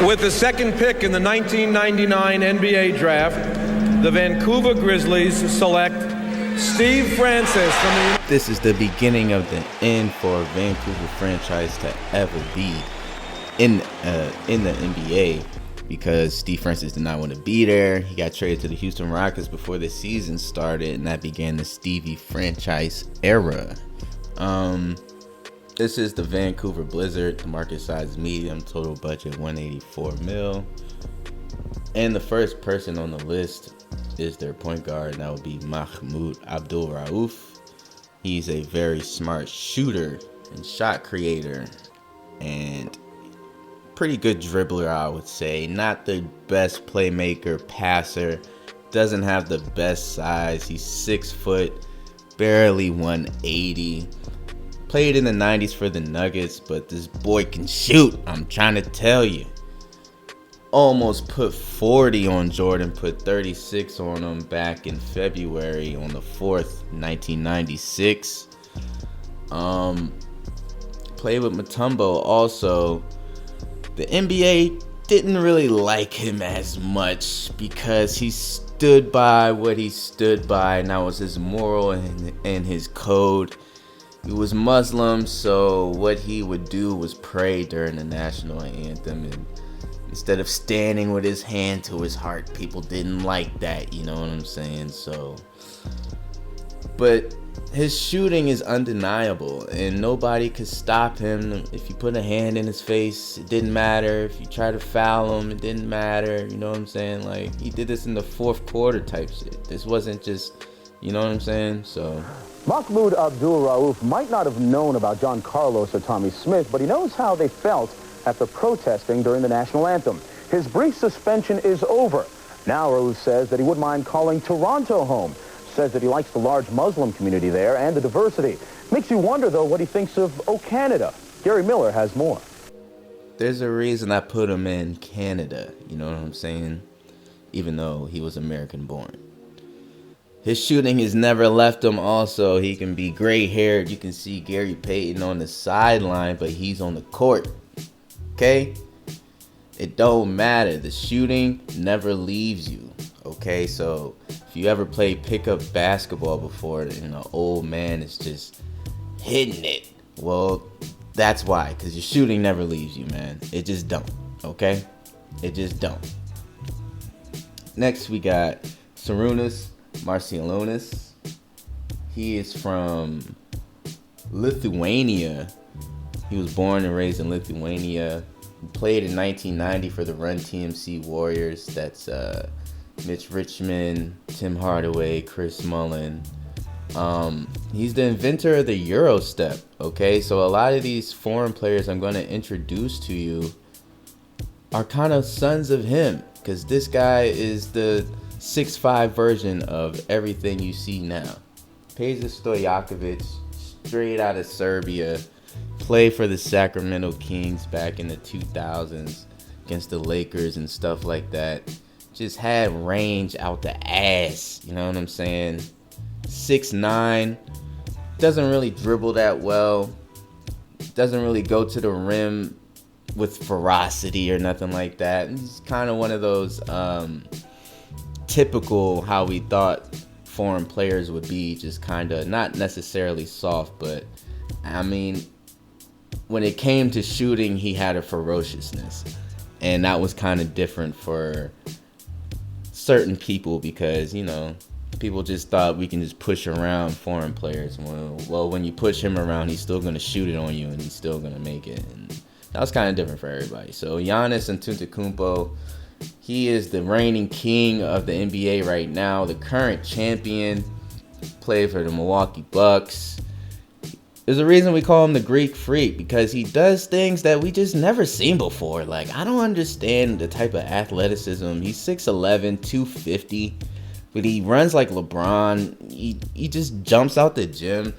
With the second pick in the 1999 NBA draft, the Vancouver Grizzlies select Steve Francis from the... This is the beginning of the end for a Vancouver franchise to ever be in the NBA, because Steve Francis did not want to be there. He got traded to the Houston Rockets before the season started, and that began the Stevie franchise era. This is the Vancouver Blizzard. The market size is medium, total budget $184 million. And the first person on the list is their point guard, and that would be Mahmoud Abdul-Rauf. He's a very smart shooter and shot creator, and pretty good dribbler, I would say. Not the best playmaker, passer. Doesn't have the best size. He's 6 foot, barely 180. Played in the 90s for the Nuggets, but this boy can shoot. I'm trying to tell you. Almost put 40 on Jordan, put 36 on him back in February on the 4th, 1996. Played with Mutombo also. The NBA didn't really like him as much because he stood by what he stood by, and that was his moral and his code. He was Muslim, so what he would do was pray during the national anthem, and instead of standing with his hand to his heart, people didn't like that, you know what I'm saying? So, but his shooting is undeniable, and nobody could stop him. If you put a hand in his face, it didn't matter. If you try to foul him, it didn't matter. You know what I'm saying? Like, he did this in the fourth quarter type shit. This wasn't just, you know what I'm saying? So Mahmoud Abdul-Rauf might not have known about John Carlos or Tommy Smith, but he knows how they felt after protesting during the national anthem. His brief suspension is over. Now Rauf says that he wouldn't mind calling Toronto home. Says that he likes the large Muslim community there and the diversity. Makes you wonder, though, what he thinks of Canada. Gary Miller has more. There's a reason I put him in Canada, you know what I'm saying? Even though he was American born. His shooting has never left him also. He can be gray-haired. You can see Gary Payton on the sideline, but he's on the court. Okay? It don't matter. The shooting never leaves you. Okay? So if you ever played pickup basketball before and an old man is just hitting it, well, that's why. Because your shooting never leaves you, man. It just don't. Okay? It just don't. Next, we got Sarunas Marciulionis. He is from Lithuania. He was born and raised in Lithuania. He played in 1990 for the Run TMC Warriors. That's Mitch Richmond, Tim Hardaway, Chris Mullin. He's the inventor of the Euro step. Okay, so a lot of these foreign players I'm going to introduce to you are kind of sons of him, because this guy is the 6'5" version of everything you see now. Peja Stojakovic, straight out of Serbia, played for the Sacramento Kings back in the 2000s against the Lakers and stuff like that. Just had range out the ass, you know what I'm saying? 6'9", doesn't really dribble that well, doesn't really go to the rim with ferocity or nothing like that. He's kind of one of those typical how we thought foreign players would be, just kind of not necessarily soft, but I mean, when it came to shooting, he had a ferociousness, and that was kind of different for certain people, because, you know, people just thought we can just push around foreign players. Well, when you push him around, he's still going to shoot it on you, and he's still going to make it, and that was kind of different for everybody. So Giannis Antetokounmpo, he is the reigning king of the NBA right now, the current champion, played for the Milwaukee Bucks. There's a reason we call him the Greek Freak, because he does things that we just never seen before. Like, I don't understand the type of athleticism. He's 6'11", 250, but he runs like LeBron. He just jumps out the gym.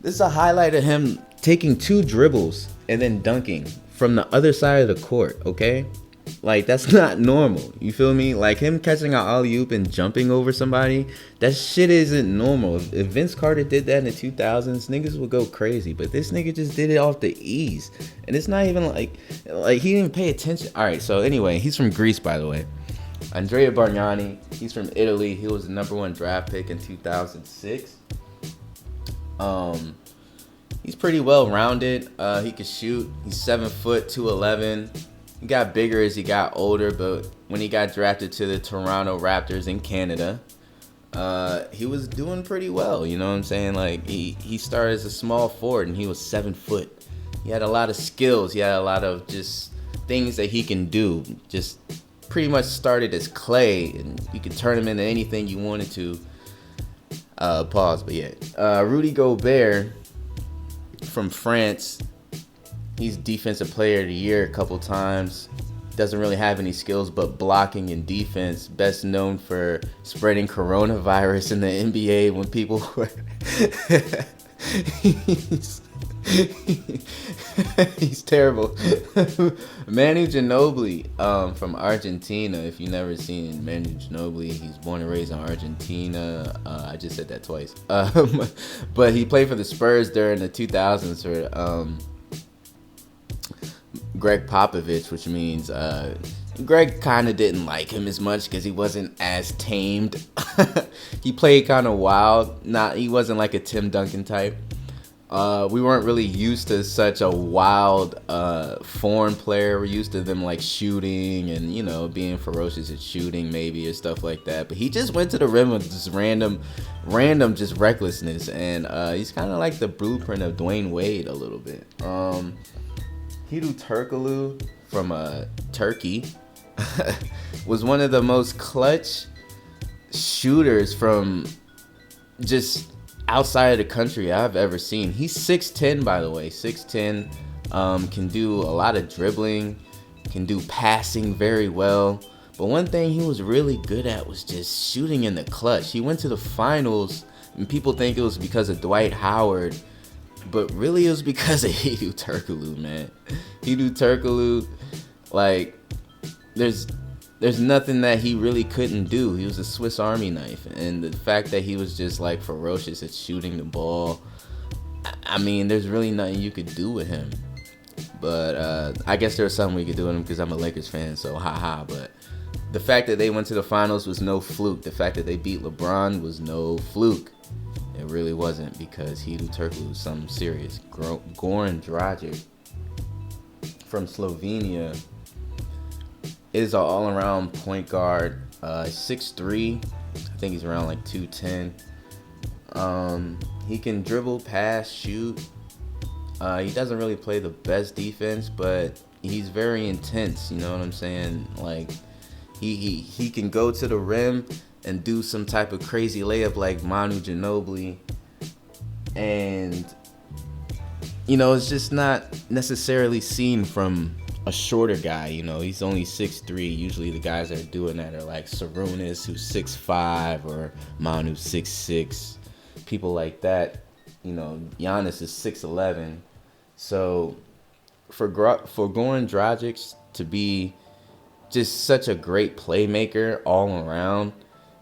This is a highlight of him taking 2 dribbles and then dunking from the other side of the court, okay? Like, that's not normal. You feel me? Like, him catching an alley-oop and jumping over somebody, that shit isn't normal. If Vince Carter did that in the 2000s, niggas would go crazy. But this nigga just did it off the ease. And it's not even like he didn't pay attention. All right, so anyway, he's from Greece, by the way. Andrea Bargnani, he's from Italy. He was the #1 draft pick in 2006. He's pretty well-rounded. He can shoot. He's 7 foot, 211. He got bigger as he got older, but when he got drafted to the Toronto Raptors in Canada, he was doing pretty well. You know what I'm saying? Like, he started as a small forward, and he was 7 foot. He had a lot of skills. He had a lot of just things that he can do. Just pretty much started as clay, and you could turn him into anything you wanted to. Pause, but yeah. Rudy Gobert from France. He's Defensive Player of the Year a couple times. Doesn't really have any skills but blocking and defense. Best known for spreading coronavirus in the NBA when people were... he's terrible. Manu Ginobili from Argentina. If you've never seen Manu Ginobili, he's born and raised in Argentina. I just said that twice. But he played for the Spurs during the 2000s for... Greg Popovich, which means Greg kind of didn't like him as much because he wasn't as tamed. He played kind of wild. He wasn't like a Tim Duncan type. We weren't really used to such a wild foreign player. We're used to them like shooting and, you know, being ferocious at shooting maybe or stuff like that. But he just went to the rim with just random just recklessness. And he's kind of like the blueprint of Dwayne Wade a little bit. Hedo Turkoglu from Turkey was one of the most clutch shooters from just outside of the country I've ever seen. He's 6'10", by the way. 6'10", can do a lot of dribbling, can do passing very well. But one thing he was really good at was just shooting in the clutch. He went to the finals, and people think it was because of Dwight Howard. But really, it was because of Hedo Turkoglu, man. Hedo Turkoglu, like, there's nothing that he really couldn't do. He was a Swiss Army knife. And the fact that he was just, like, ferocious at shooting the ball, I mean, there's really nothing you could do with him. But I guess there's something we could do with him because I'm a Lakers fan, so haha. But the fact that they went to the finals was no fluke. The fact that they beat LeBron was no fluke. It really wasn't, because Hedo Turkoglu was something serious. Goran Dragic from Slovenia is an all-around point guard. 6'3", I think he's around like 210. He can dribble, pass, shoot. He doesn't really play the best defense, but he's very intense. You know what I'm saying? Like, he can go to the rim and do some type of crazy layup like Manu Ginobili. And, you know, it's just not necessarily seen from a shorter guy. You know, he's only 6'3". Usually the guys that are doing that are like Sarunas, who's 6'5", or Manu 6'6". People like that. You know, Giannis is 6'11". So for Goran Dragic to be just such a great playmaker all around,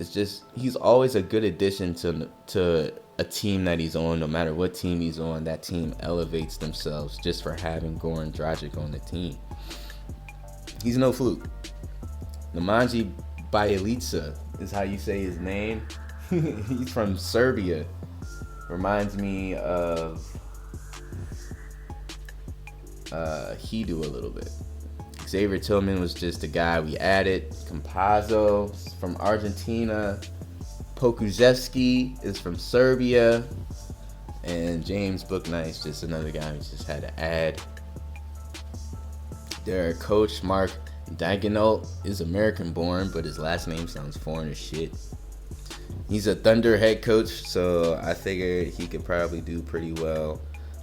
it's just, he's always a good addition to a team that he's on. No matter what team he's on, that team elevates themselves just for having Goran Dragic on the team. He's no fluke. Nemanja Bjelica is how you say his name. He's from Serbia. Reminds me of Hedo a little bit. Xavier Tillman was just a guy we added. Campazzo from Argentina. Pokusevski is from Serbia. And James Bouknight's just another guy we just had to add. Their coach, Mark Daigneault, is American born, but his last name sounds foreign as shit. He's a Thunder head coach, so I figured he could probably do pretty well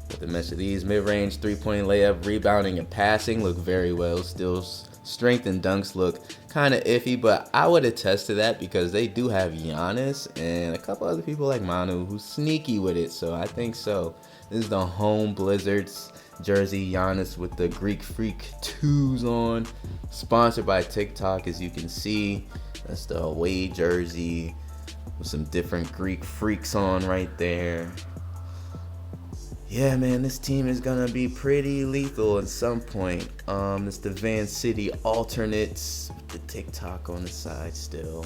with the mesh of these. Mid-range, three-point layup, rebounding, and passing look very well. Still, strength and dunks look kind of iffy, but I would attest to that because they do have Giannis and a couple other people like Manu who's sneaky with it, so I think so. This is the home Blizzards jersey. Giannis with the Greek Freak 2s on. Sponsored by TikTok, as you can see. That's the away jersey with some different Greek Freaks on right there. Yeah, man, this team is gonna be pretty lethal at some point. It's the Van City Alternates with the TikTok on the side still.